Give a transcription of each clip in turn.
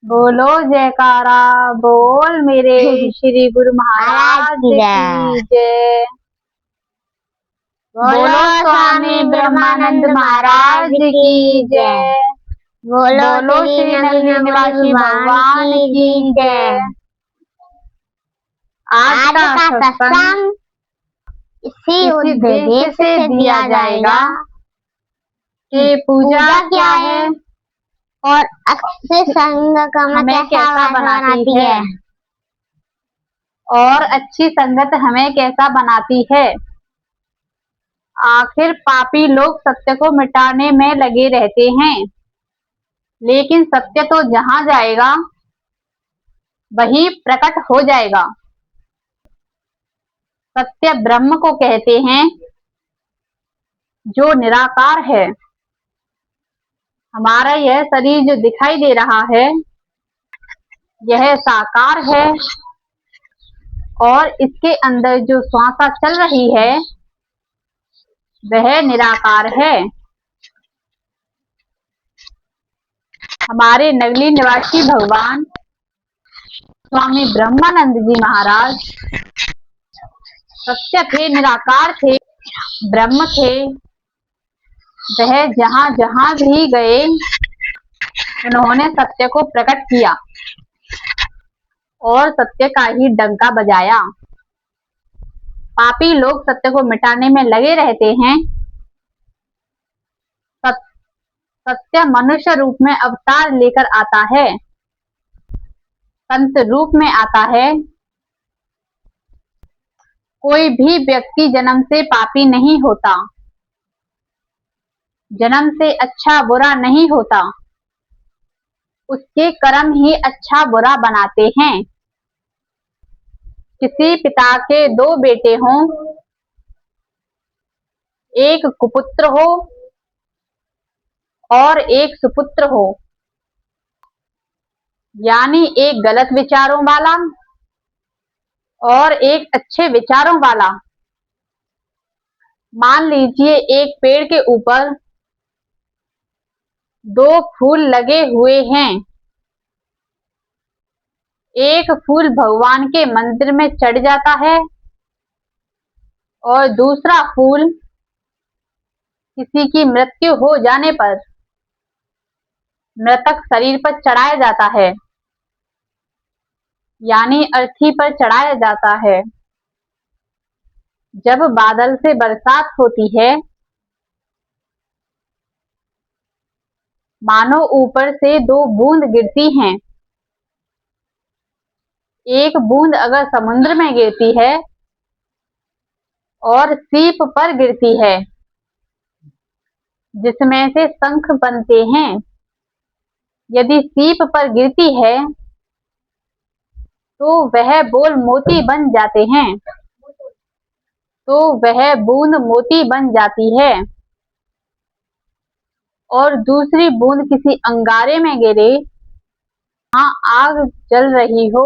बोलो जयकारा बोल मेरे श्री गुरु महाराज की जय। बोलो स्वामी ब्रह्मानंद महाराज की जय। बोलो श्री नगरी निवासी भगवान की जय। आज का सत्संग इसी उद्देश्य से दिया जाएगा कि पूजा क्या है और अच्छे संगत हमें कैसा बनाती है और अच्छी संगत हमें कैसा बनाती है। आखिर पापी लोग सत्य को मिटाने में लगे रहते हैं, लेकिन सत्य तो जहां जाएगा वही प्रकट हो जाएगा। सत्य ब्रह्म को कहते हैं जो निराकार है। हमारा यह शरीर जो दिखाई दे रहा है यह साकार है और इसके अंदर जो श्वासा चल रही है वह निराकार है। हमारे नगली निवासी भगवान स्वामी ब्रह्मानंद जी महाराज सत्य थे, निराकार थे, ब्रह्म थे। वह जहां जहां भी गए उन्होंने सत्य को प्रकट किया और सत्य का ही डंका बजाया। पापी लोग सत्य को मिटाने में लगे रहते हैं। सत्य मनुष्य रूप में अवतार लेकर आता है, संत रूप में आता है। कोई भी व्यक्ति जन्म से पापी नहीं होता, जन्म से अच्छा बुरा नहीं होता, उसके कर्म ही अच्छा बुरा बनाते हैं। किसी पिता के दो बेटे हों, एक कुपुत्र हो और एक सुपुत्र हो, यानी एक गलत विचारों वाला और एक अच्छे विचारों वाला। मान लीजिए एक पेड़ के ऊपर दो फूल लगे हुए हैं। एक फूल भगवान के मंदिर में चढ़ जाता है और दूसरा फूल किसी की मृत्यु हो जाने पर मृतक शरीर पर चढ़ाया जाता है, यानी अर्थी पर चढ़ाया जाता है। जब बादल से बरसात होती है मानो ऊपर से दो बूंद गिरती हैं। एक बूंद अगर समुद्र में गिरती है और सीप पर गिरती है जिसमें से शंख बनते हैं, यदि सीप पर गिरती है तो वह बोल मोती बन जाते हैं, तो वह बूंद मोती बन जाती है। और दूसरी बूंद किसी अंगारे में गिरे, वहां आग जल रही हो,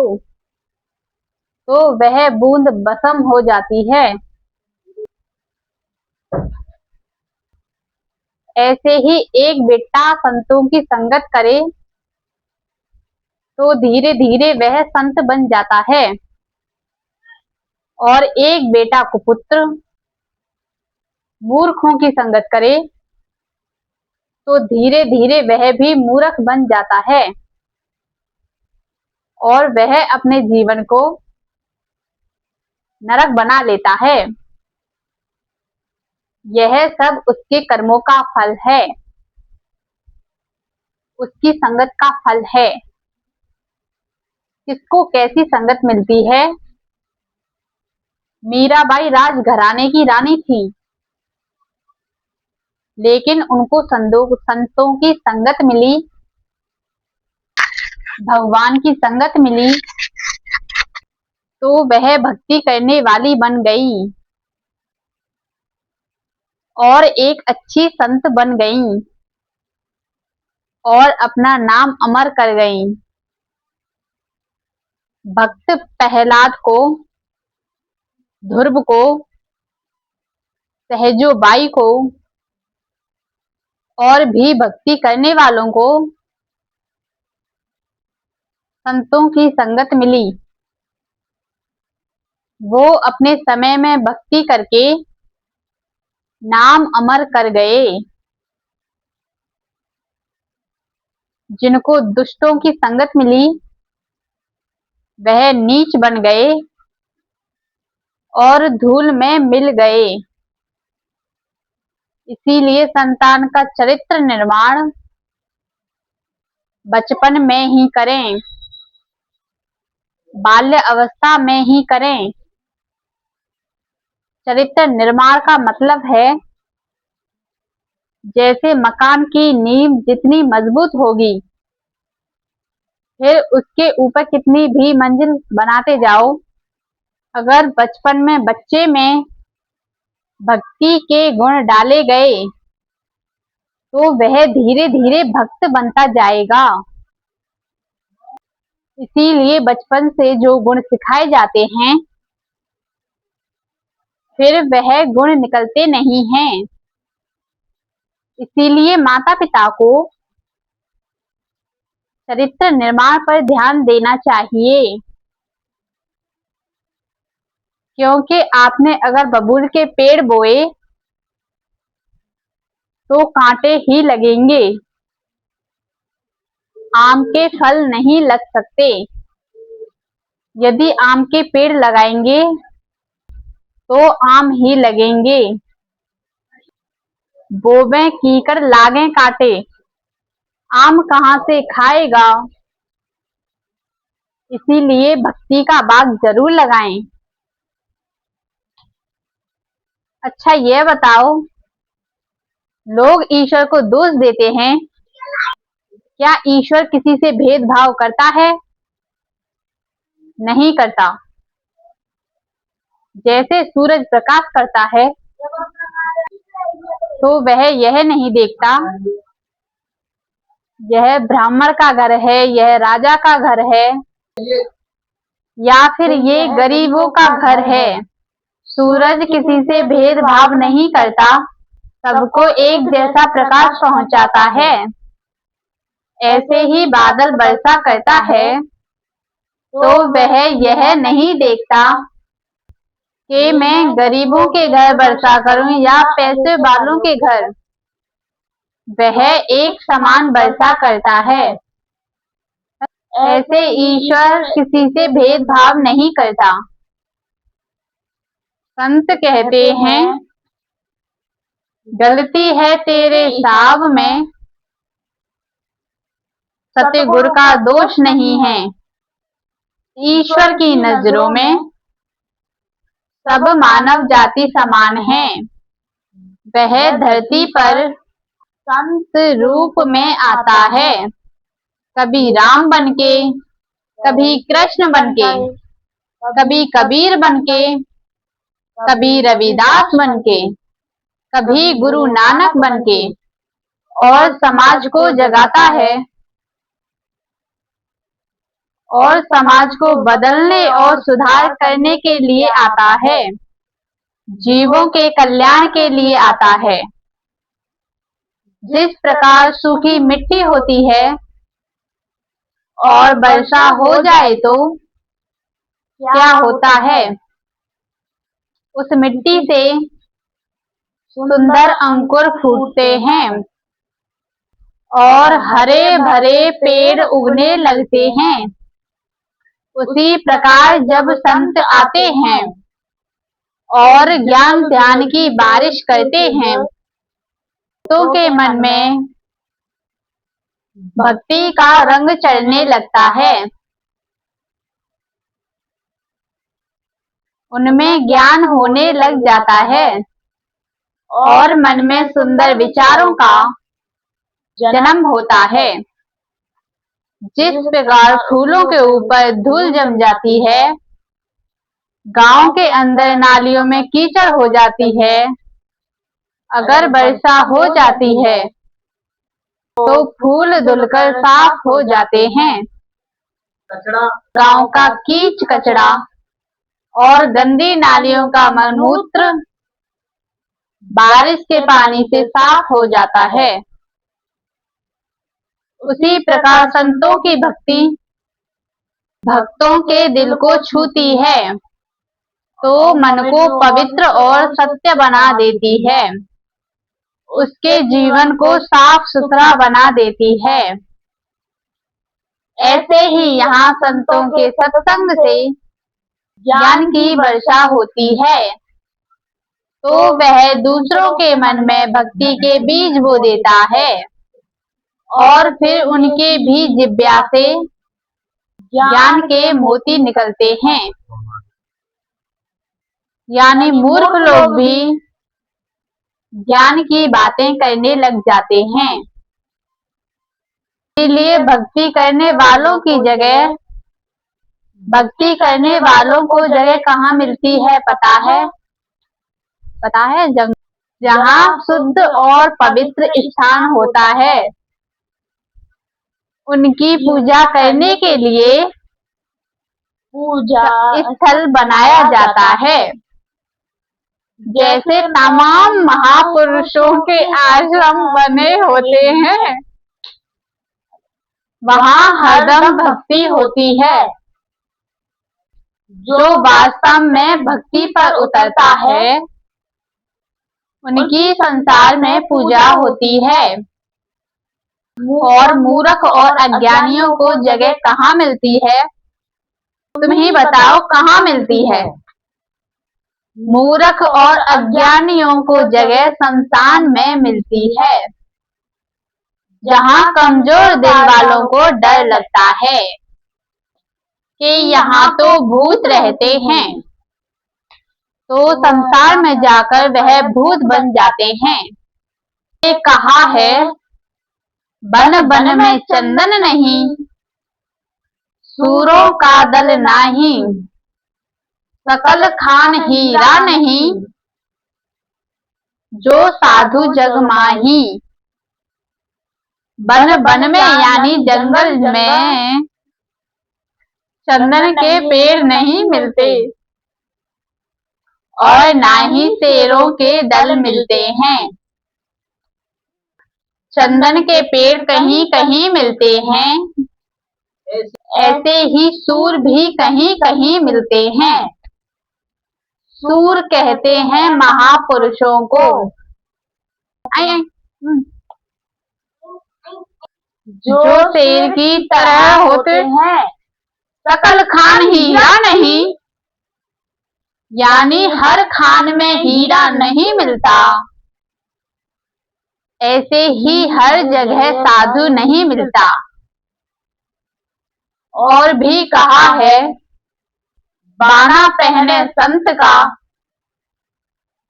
तो वह बूंद भस्म हो जाती है। ऐसे ही एक बेटा संतों की संगत करे तो धीरे धीरे वह संत बन जाता है, और एक बेटा कुपुत्र मूर्खों की संगत करे तो धीरे धीरे वह भी मूर्ख बन जाता है और वह अपने जीवन को नरक बना लेता है। यह सब उसके कर्मों का फल है, उसकी संगत का फल है। किसको कैसी संगत मिलती है? मीराबाई राजघराने की रानी थी, लेकिन उनको संतों की संगत मिली, भगवान की संगत मिली, तो वह भक्ति करने वाली बन गई और एक अच्छी संत बन गई और अपना नाम अमर कर गई। भक्त प्रहलाद को, ध्रुव को, सहजोबाई को और भी भक्ति करने वालों को संतों की संगत मिली, वो अपने समय में भक्ति करके नाम अमर कर गए। जिनको दुष्टों की संगत मिली, वह नीच बन गए और धूल में मिल गए। इसीलिए संतान का चरित्र निर्माण बचपन में ही करें, बाल्य अवस्था में ही करें। चरित्र निर्माण का मतलब है, जैसे मकान की नींव जितनी मजबूत होगी, फिर उसके ऊपर कितनी भी मंजिल बनाते जाओ, अगर बचपन में बच्चे में भक्ति के गुण डाले गए तो वह धीरे धीरे भक्त बनता जाएगा। इसीलिए बचपन से जो गुण सिखाए जाते हैं, फिर वह गुण निकलते नहीं हैं। इसीलिए माता पिता को चरित्र निर्माण पर ध्यान देना चाहिए, क्योंकि आपने अगर बबूल के पेड़ बोए तो कांटे ही लगेंगे, आम के फल नहीं लग सकते। यदि आम के पेड़ लगाएंगे तो आम ही लगेंगे। बोवें कीकर लागें कांटे, आम कहाँ से खाएगा। इसीलिए भक्ति का बाग जरूर लगाएं। अच्छा ये बताओ, लोग ईश्वर को दोष देते हैं, क्या ईश्वर किसी से भेदभाव करता है? नहीं करता। जैसे सूरज प्रकाश करता है तो वह यह नहीं देखता यह ब्राह्मण का घर है, यह राजा का घर है, या फिर ये गरीबों का घर है। सूरज किसी से भेदभाव नहीं करता, सबको एक जैसा प्रकाश पहुंचाता है। ऐसे ही बादल वर्षा करता है तो वह यह नहीं देखता कि मैं गरीबों के घर वर्षा करूं या पैसे वालों के घर, वह एक समान वर्षा करता है। ऐसे ईश्वर किसी से भेदभाव नहीं करता। संत कहते हैं, गलती है तेरे हिसाब में, सतगुरु का दोष नहीं है। ईश्वर की नजरों में सब मानव जाति समान है। वह धरती पर संत रूप में आता है, कभी राम बनके, कभी कृष्ण बनके, कभी कबीर बनके, कभी रविदास बनके, कभी गुरु नानक बनके, और समाज को जगाता है और समाज को बदलने और सुधार करने के लिए आता है, जीवों के कल्याण के लिए आता है। जिस प्रकार सूखी मिट्टी होती है और वर्षा हो जाए तो क्या होता है, उस मिट्टी से सुंदर अंकुर फूटते हैं और हरे भरे पेड़ उगने लगते हैं। उसी प्रकार जब संत आते हैं और ज्ञान ध्यान की बारिश करते हैं, तो के मन में भक्ति का रंग चढ़ने लगता है, उनमें ज्ञान होने लग जाता है और मन में सुंदर विचारों का जन्म होता है। जिस प्रकार फूलों के ऊपर धूल जम जाती है, गांव के अंदर नालियों में कीचड़ हो जाती है, अगर वर्षा हो जाती है तो फूल धुलकर साफ हो जाते हैं। गांव का कीच कचड़ा और गंदी नालियों का मलमूत्र बारिश के पानी से साफ हो जाता है। उसी प्रकार संतों की भक्ति भक्तों के दिल को छूती है तो मन को पवित्र और सत्य बना देती है, उसके जीवन को साफ सुथरा बना देती है। ऐसे ही यहाँ संतों के सत्संग से ज्ञान की वर्षा होती है तो वह दूसरों के मन में भक्ति के बीज बो देता है और फिर उनके भी जिह्वा से ज्ञान के मोती निकलते हैं। यानी मूर्ख लोग भी ज्ञान की बातें करने लग जाते हैं। इसलिए भक्ति करने वालों की जगह, भक्ति करने वालों को जगह कहाँ मिलती है पता है? पता है? जहाँ शुद्ध और पवित्र स्थान होता है, उनकी पूजा करने के लिए पूजा स्थल बनाया जाता है। जैसे तमाम महापुरुषों के आश्रम बने होते हैं, वहाँ हरदम भक्ति होती है। जो वास्तव में भक्ति पर उतरता है, उनकी संसार में पूजा होती है। और मूर्ख और अज्ञानियों को जगह कहाँ मिलती है? तुम ही बताओ कहाँ मिलती है? मूर्ख और अज्ञानियों को जगह संसार में मिलती है, जहाँ कमजोर दिल वालों को डर लगता है कि यहाँ तो भूत रहते हैं, तो संसार में जाकर वह भूत बन जाते हैं। ये कहा है, बन बन में चंदन नहीं, सूरों का दल नाही, सकल खान हीरा नहीं, जो साधु जग माही। बन बन में यानी जंगल में चंदन के पेड़ नहीं मिलते और ना ही शेरों के दल मिलते हैं। चंदन के पेड़ कहीं कहीं मिलते हैं, ऐसे ही सूर भी कहीं कहीं मिलते हैं। सूर कहते हैं महापुरुषों को। जो शेर की तरह होते हैं, सकल खान हीरा नहीं, यानी हर खान में हीरा नहीं मिलता। ऐसे ही हर जगह साधु नहीं मिलता। और भी कहा है, बाना पहने संत का,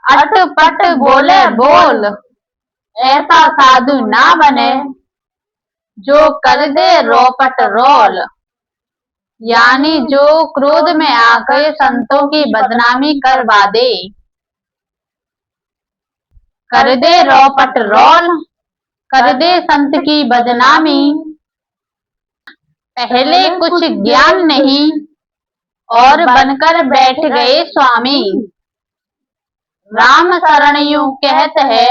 अटपट बोले बोल, ऐसा साधु ना बने जो कर दे रोपट रोल। यानी जो क्रोध में आकर संतों की बदनामी करवा दे, कर दे रोपट रोल, कर दे संत की बदनामी। पहले कुछ ज्ञान नहीं और बनकर बैठ गए स्वामी। राम शरण यूं कहत है,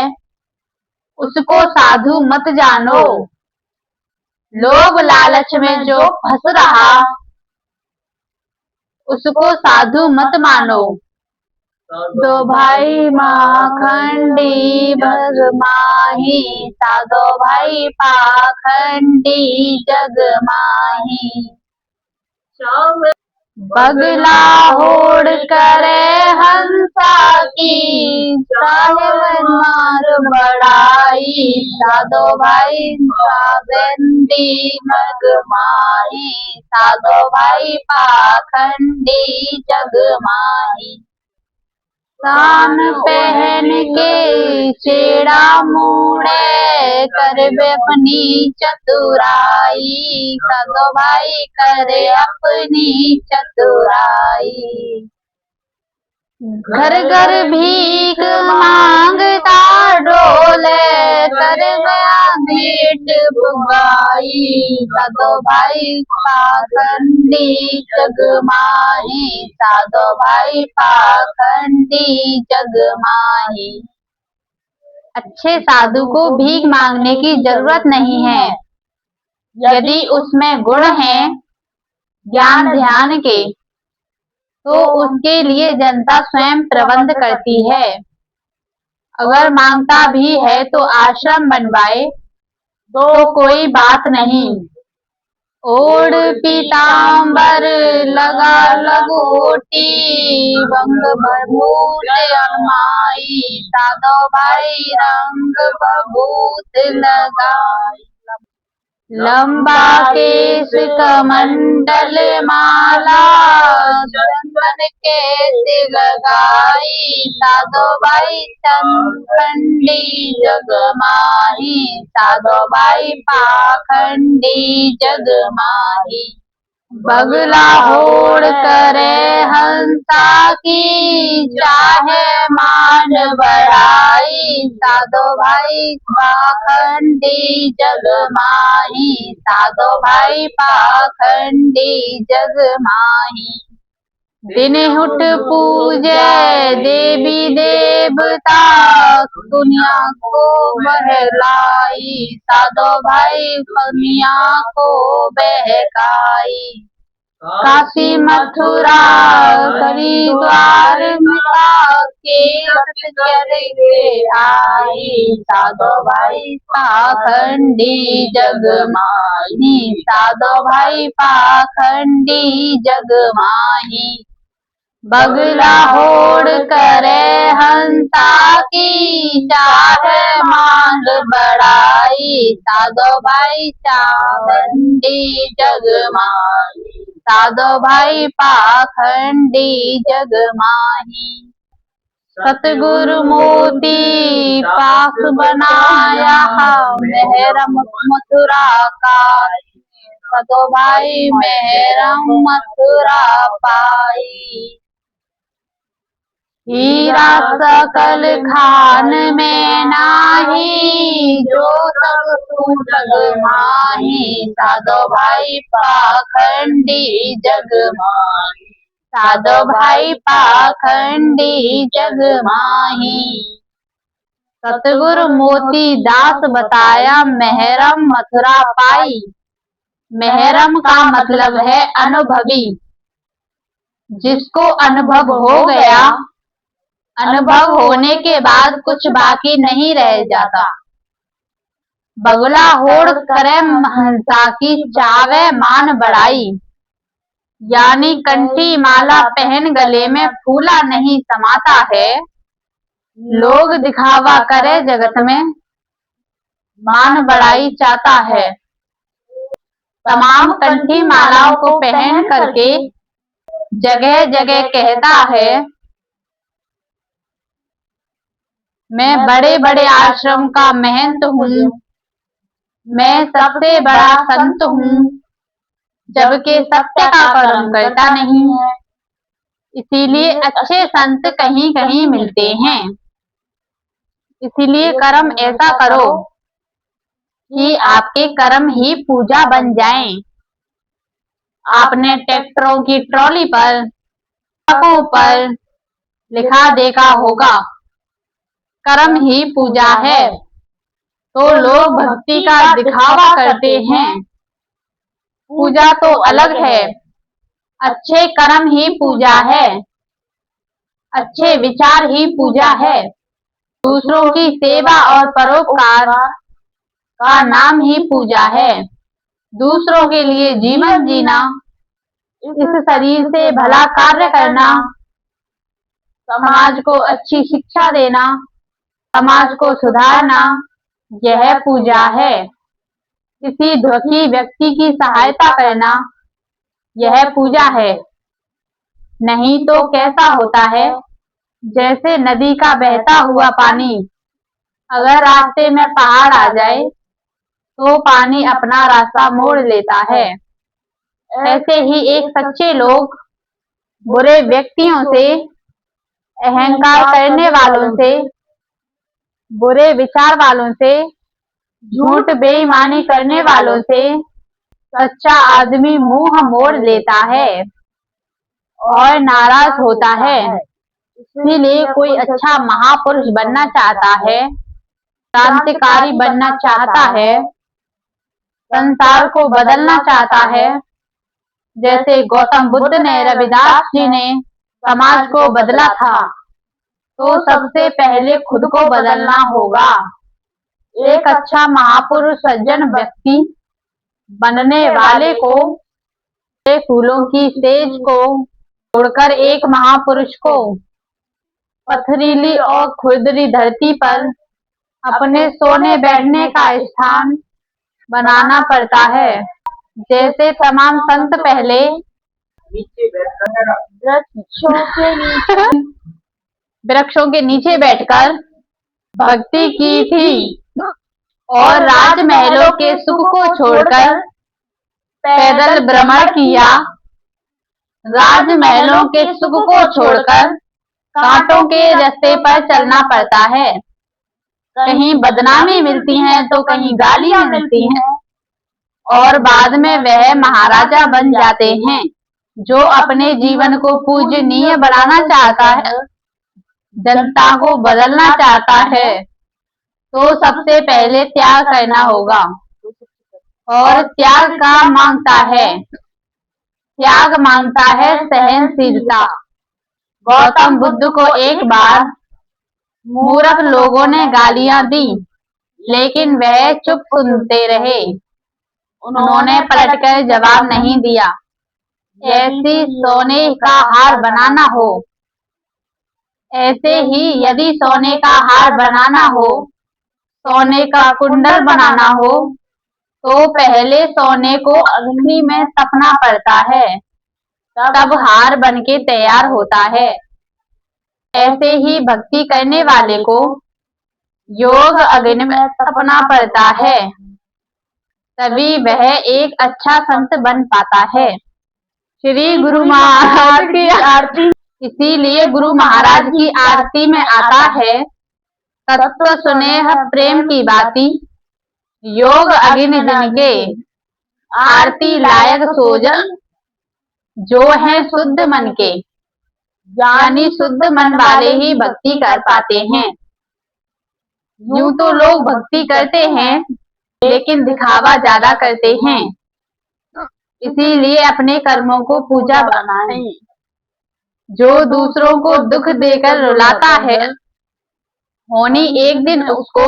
उसको साधु मत जानो। लोभ लालच में जो फंस रहा, उसको साधु मत मानो। दो भाई माखंडी भग माही, साधो भाई पाखंडी जग माही। बगला होड़ करे हंसा की, चाहे मार बड़ाई। साधो भाई साबंदी मग माही, साधो भाई पाखंडी जग माही। शान पहन के चेड़ा मोड़े, करबे अपनी चतुराई। साधो भाई करे अपनी चतुराई। घर घर भीख मांगता डोले, कर गया भेंट बुगाई। साधो भाई पाखंडी जग माही, साधो भाई पाखंडी जग माही। अच्छे साधु को भीख मांगने की जरूरत नहीं है। यदि उसमें गुण है ज्ञान ध्यान के, तो उसके लिए जनता स्वयं प्रबंध करती है। अगर मांगता भी है तो आश्रम बनवाए तो कोई बात नहीं। ओढ़ पीताम्बर लगा लगोटी, रंग बबूत अमाई, साधो भाई रंग बबूत लगाई। लंबा केस कमंडल माला, चंदन केस लगाई, साधो भाई चंखंडी जग माही, साधो भाई पाखंडी जग माही। बगला होड़ करे हंसा की, चाहे मान बढ़ाई, साधो भाई पाखंडी जग माही, साधो भाई पाखंडी जग माही। दिन उठ पूजे देवी देवता, दुनिया को बहलाई, साधो भाई दुनिया को बहकाई। काशी मथुरा हरिद्वार मिला के आई, साधो भाई पाखंडी जग माही, साधो भाई पाखंडी जग माही। बगला होड़ करे हंसा की, चाहे मांग बढ़ाई, साधो भाई चावंडी जग माही, साधो भाई पाखंडी जग माही। सतगुरु मोती पास बनाया, मेहरम मथुरा का, साधो भाई मेहरम मथुरा पाई। हीरा सकल खान में नाही, जो सब सूरग माही, साधो भाई पाखंडी जग माही, साधो भाई पाखंडी जग माही। सतगुरु मोती दास बताया, मेहरम मथुरा पाई। मेहरम का मतलब है अनुभवी। जिसको अनुभव हो गया, अनुभव होने के बाद कुछ बाकी नहीं रह जाता। बगला होड़ करे हंसा की, चावे मान बढ़ाई, यानी कंठी माला पहन गले में फूला नहीं समाता है। लोग दिखावा करे जगत में, मान बढ़ाई चाहता है। तमाम कंठी मालाओं को पहन करके जगह जगह कहता है, मैं बड़े बड़े आश्रम का महंत हूँ, मैं सबसे बड़ा संत हूँ, जबकि सत्य का कर्म करता नहीं है। इसीलिए अच्छे संत कहीं कहीं मिलते हैं। इसीलिए कर्म ऐसा करो कि आपके कर्म ही पूजा बन जाएं। आपने ट्रैक्टरों की ट्रॉली पर, ट्रकों पर लिखा देखा होगा, कर्म ही पूजा है। तो लोग भक्ति का दिखावा करते हैं। पूजा तो अलग है, अच्छे कर्म ही पूजा है, अच्छे विचार ही पूजा है। दूसरों की सेवा और परोपकार का नाम ही पूजा है। दूसरों के लिए जीवन जीना, इस शरीर से भला कार्य करना, समाज को अच्छी शिक्षा देना, समाज को सुधारना, यह पूजा है। किसी दुखी व्यक्ति की सहायता करना, यह पूजा है। नहीं तो कैसा होता है, जैसे नदी का बहता हुआ पानी, अगर रास्ते में पहाड़ आ जाए तो पानी अपना रास्ता मोड़ लेता है। ऐसे ही एक सच्चे लोग बुरे व्यक्तियों से, अहंकार करने वालों से, बुरे विचार वालों से, झूठ बेईमानी करने वालों से सच्चा आदमी मुंह मोड़ लेता है और नाराज होता है। इसीलिए कोई अच्छा महापुरुष बनना चाहता है, क्रांतिकारी बनना चाहता है, संसार को बदलना चाहता है, जैसे गौतम बुद्ध ने, रविदास जी ने समाज को बदला था, तो सबसे पहले खुद को बदलना होगा। एक अच्छा महापुरुष सज्जन व्यक्ति बनने वाले को फूलों की सेज को छोड़कर एक महापुरुष को पथरीली और खुरदरी धरती पर अपने सोने बैठने का स्थान बनाना पड़ता है। जैसे तमाम संत पहले वृक्षों के नीचे बैठकर भक्ति की थी और राजमहलों के सुख को छोड़कर पैदल भ्रमण किया। राजमहलों के सुख को छोड़कर कांटों के रास्ते पर चलना पड़ता है। कहीं बदनामी मिलती है तो कहीं गालियां मिलती हैं और बाद में वह महाराजा बन जाते हैं। जो अपने जीवन को पूजनीय बनाना चाहता है, जनता को बदलना चाहता है, तो सबसे पहले त्याग करना होगा और त्याग का मांगता है। त्याग मांगता है सहनशीलता। गौतम बुद्ध को एक बार मूर्ख लोगों ने गालियां दी, लेकिन वह चुप सुनते रहे। उन्होंने पलटकर जवाब नहीं दिया। ऐसी सोने का हार बनाना हो, ऐसे ही यदि सोने का हार बनाना हो, सोने का कुंडल बनाना हो, तो पहले सोने को अग्नि में तपना पड़ता है, तब हार बनके तैयार होता है। ऐसे ही भक्ति करने वाले को योग अग्नि में तपना पड़ता है, तभी वह एक अच्छा संत बन पाता है। श्री गुरु महाराज की आरती। इसीलिए गुरु महाराज की आरती में आता है, तत्व स्नेह प्रेम की बाती, योग अग्नि जिनके, आरती लायक सोजन, जो है शुद्ध मन के। यानी शुद्ध मन वाले ही भक्ति कर पाते हैं। यूं तो लोग भक्ति करते हैं, लेकिन दिखावा ज्यादा करते हैं। इसीलिए अपने कर्मों को पूजा बनाएं। जो दूसरों को दुख देकर रुलाता है, होनी एक दिन उसको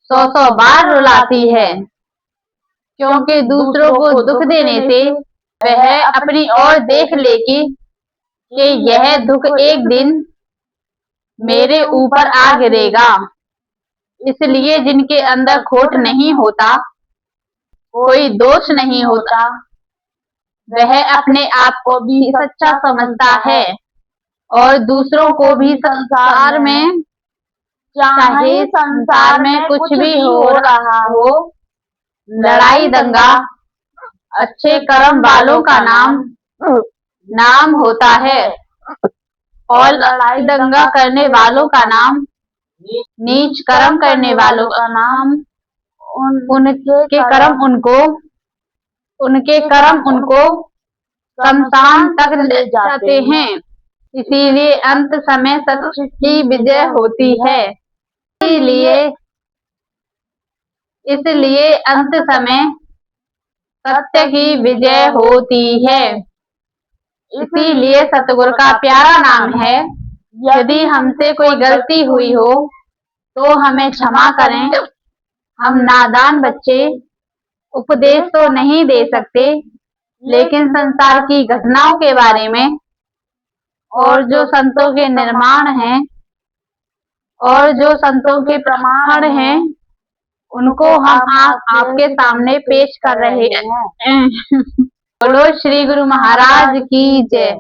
100 बार रुलाती है, क्योंकि दूसरों को दुख देने से वह अपनी ओर देख लेगी कि यह दुख एक दिन मेरे ऊपर आ गिरेगा। इसलिए जिनके अंदर खोट नहीं होता, कोई दोष नहीं होता, वह अपने आप को भी सच्चा समझता है और दूसरों को भी। संसार में चाहे संसार में कुछ भी हो रहा हो, लड़ाई दंगा अच्छे कर्म वालों का नाम होता है और लड़ाई दंगा करने वालों का नाम, नीच कर्म करने वालों का नाम, उनके कर्म उनको शमशान तक ले जाते हैं। इसीलिए अंत समय सत्य की विजय होती है। इसलिए अंत समय सत्य की विजय होती है। इसीलिए सतगुरु का प्यारा नाम है। यदि हमसे कोई गलती हुई हो तो हमें क्षमा करें। हम नादान बच्चे उपदेश तो नहीं दे सकते, लेकिन संसार की घटनाओं के बारे में और जो संतों के निर्माण हैं और जो संतों के प्रमाण हैं, उनको हम आपके सामने पेश कर रहे हैं। बोलो श्री गुरु महाराज की जय।